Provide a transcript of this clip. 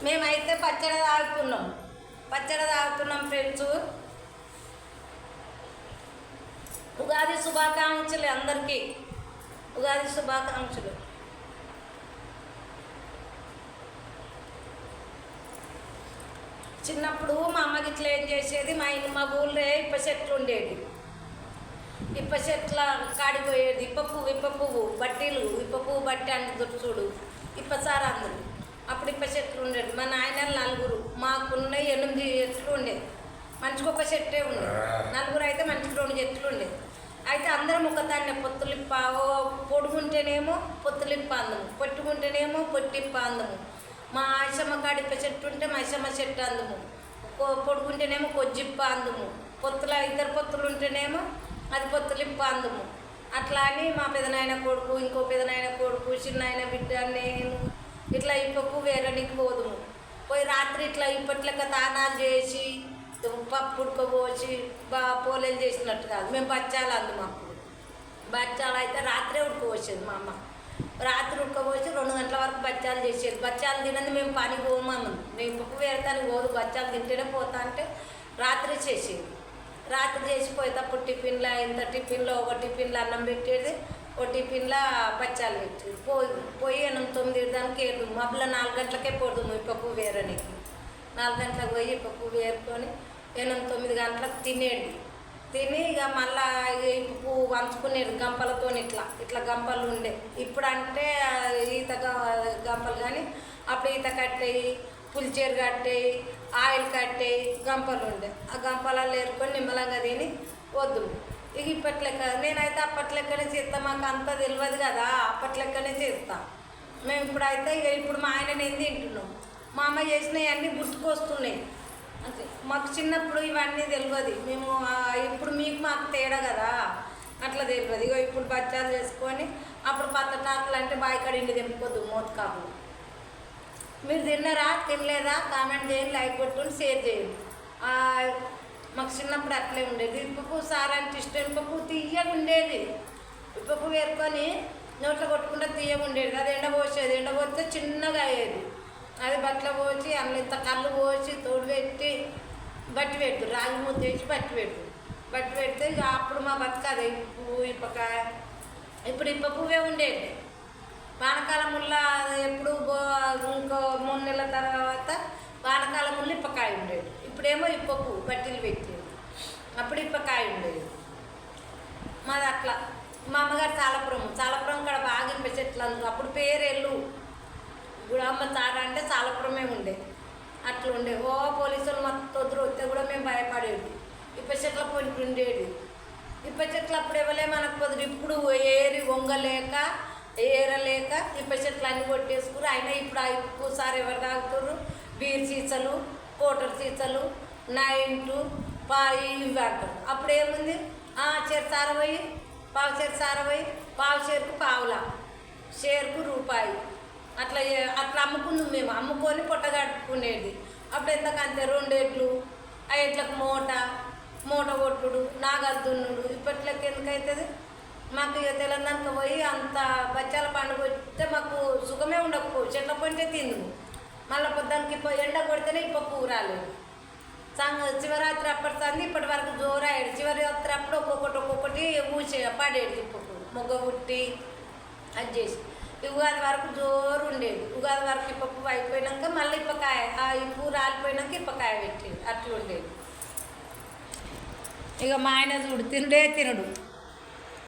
మేమైతే పచ్చడి తాగుతున్నాం ఫ్రెండ్స్. ఉగాది శుభాకాంక్షలు అందరికీ, ఉగాది శుభాకాంక్షలు. చిన్నప్పుడు మా అమ్మకి ఇట్లా ఏం చేసేది, మా ఊళ్ళో ఇప్ప చెట్లు ఉండేది. ఇప్ప చెట్ల కాడిపోయేది. ఇప్ప పువ్వు బట్టీలు, ఇప్ప పువ్వు బట్టి అందు చూడు, ఇప్పసార అందరు. అప్పుడు ఇప్ప చెట్లు ఉండేది. మా నాయనలు నలుగురు, మాకున్న 8 చెట్లు ఉండేది. మంచికి ఒక చెట్టే ఉండేది. నలుగురు అయితే మంచికి 2 చెట్లు ఉండేది. అయితే అందరం ఒకదాన్నే పొత్తులిప్ప, పొడుగుంటేనేమో పొత్తులిప్ప అందము, పొట్టుకుంటేనేమో పొట్టిప్ప అందము. మా ఆశమ్మ కాడిప్ప చెట్టు ఉంటే మా ఆశమ్మ చెట్టు అందము, పొడుగుంటేనేమో కొజ్జిప్ప అందము, పొత్తుల 2 పొత్తులు ఉంటేనేమో అది పొత్తులిప్ప అందము. అట్లా అని మా పెదనాయన కొడుకు, ఇంకో పెదనాయన కొడుకు, చిన్నాయన బిడ్డ, నేను ఇట్లా ఇప్పకు వేరేనికి పోదుము. పోయి రాత్రి ఇట్లా ఇప్పట్లెక్క తానాలు చేసి పప్పు ఉడకపోసి పోలేలు చేసినట్టు కాదు, మేము బచ్చాలు అందము. అప్పుడు బచ్చాలు అయితే రాత్రే ఉడకపోసేది మా అమ్మ. రాత్రి ఉడకపోసి 2 గంటల వరకు బచ్చాలు చేసేది. బచ్చాలు తినంది మేము పని పోమన్నాం. నేను పప్పు వేరతానికి పోదు, బచ్చాలు తింటేనే పోతా అంటే రాత్రి చేసేది. రాత్రి చేసిపోయేటప్పుడు టిఫిన్లో టిఫిన్లో ఒక టిఫిన్లో అన్నం పెట్టేది, ఒక టిఫిన్లో బచ్చాలు పెట్టేది. పోయి 8-9 దానికి ఏడు మబ్బుల 4 గంటలకే పోదుము పప్పు వేరనికి. 4 గంటలకు పోయి పప్పు వేరుకొని 8-9 గంటలకు తినేది. తిని ఇక మళ్ళా పువ్వు వంచుకునేది గంపలతో. ఇట్లా గంపలు ఉండే. ఇప్పుడు అంటే ఈత గంపలు, కానీ అప్పుడు ఈత కట్టేయి, పులిచేరు కట్టేయి, ఆయిల్ కట్టేయి గంపలు ఉండే. ఆ గంపలలో ఏరుకొని నిమ్మలంగా తిని వద్దు. ఇక ఇప్పట్లెక్క నేనైతే అప్పట్లెక్కనే చేస్తా. మాకు అంతా తెలియదు కదా, అప్పట్లెక్కనే చేస్తా మేము. ఇప్పుడైతే ఇప్పుడు మా ఆయన నేను తింటున్నాం. మా అమ్మ చేసినవి అన్నీ గుర్తుకొస్తున్నాయి. అంతే, మాకు చిన్నప్పుడు ఇవన్నీ తెలియదు. మేము ఇప్పుడు మాకు తేడా కదా, అట్లా తెలియదు. ఇగో ఇప్పుడు బచ్చాలు చేసుకొని అప్పుడు పచ్చటాకులు అంటే బాయికాడ ఇండి తెంపుకోద్దు మోతకాకులు. మీరు తిన్నారా తినలేదా కామెంట్ చేయండి, లైక్ కొట్టుకొని షేర్ చేయండి. మాకు చిన్నప్పుడు అట్లే ఉండేది. ఇప్పకు సార్ అంటే ఇష్టం. ఇప్పకు తీయగా ఉండేది. ఇప్పకు వేరుకొని నోట్లో కొట్టుకుంటే తీయగా ఉండేది. అది ఎండపోసేది. ఎండపోతే చిన్నగా అయ్యేది. అది బట్టలో పోసి ఇంత కళ్ళు పోసి తోడు పెట్టి బట్టి పెట్టు, రాగి ముద్ద వేసి బట్టి పెడితే ఇక అప్పుడు మా బతకది ఇప్పకాయ. ఇప్పుడు ఇప్ప పువ్వే ఉండేది. వానకాలముల్లా ఎప్పుడు ఇంకో 3 నెలల తర్వాత వానకాలముల్లా ఇప్పకాయ ఉండేది. ఇప్పుడేమో ఇప్ప పువ్వు బట్టీలు పెట్టేది. అప్పుడు ఇప్పకాయ ఉండేది. మాది అట్లా. మా అమ్మగారు చాలపురం కాడ బాగా ఇప్ప చెట్లు అందరూ. అప్పుడు పేరెళ్ళు గుడమ్మ తాడ అంటే చాలపురమే ఉండే. అట్లా ఉండే. పోలీసులు మొత్తం వస్తే కూడా మేము భయపడేది. ఇప్ప చెట్ల పొంటి ఉండేది. ఇప్ప చెట్లు అప్పుడు ఇవ్వలే మనకు పొద్దు. ఇప్పుడు ఏరి వంగలేక ఏరలేక ఇప్ప చెట్లు అన్నీ కొట్టేసుకుని అయినా ఇప్పుడు ఎక్కువసారి ఎవరు తాగుతారు? బీర్ సీసాలు, కోటర్ సీసాలు, 9 ఇవి అంటారు. అప్పుడు ఏముంది? చెరు సారపోయి పావు చెరు సారపోయి పావు చెరుకు పావులా, షేరుకు రూపాయి. అట్లా అమ్ముకున్నాం మేము. అమ్ముకొని పొట్టగట్టుకునేది. అప్పుడు ఎంతకంతే 2 ఎడ్లు, ఆ ఎడ్లకు మూట కొట్టుడు, నాగలు దున్నుడు. ఇప్పట్లోకి ఎందుకవుతుంది? మాకు ఇక తెలంగాణకు పోయి అంత బచ్చాల పండుగ వస్తే మాకు సుఖమే ఉండకపో. చెట్ల పొంటే తిందు. మళ్ళీ పొద్దునికి ఎండ కొడితేనే ఇప్ప పువ్వు రాలేదు. శివరాత్రి అప్పటి సంది ఇప్పటి వరకు జోరాడు. శివరాత్రి అప్పుడు ఒక్కొక్కటి పడేది. ఇప్ప పువ్వు మొగ్గ పుట్టి అది చేసి ఉగాది వరకు జోరు ఉండేది. ఉగాది వరకు ఇప్ప పువ్వు అయిపోయినాక మళ్ళీ ఇప్పకాయ, ఈ పువ్వు రాలిపోయినాక ఇప్పకాయ పెట్టేది. అట్లా ఉండేది. ఇక మా ఆయన చూడు తినుడే తినడు.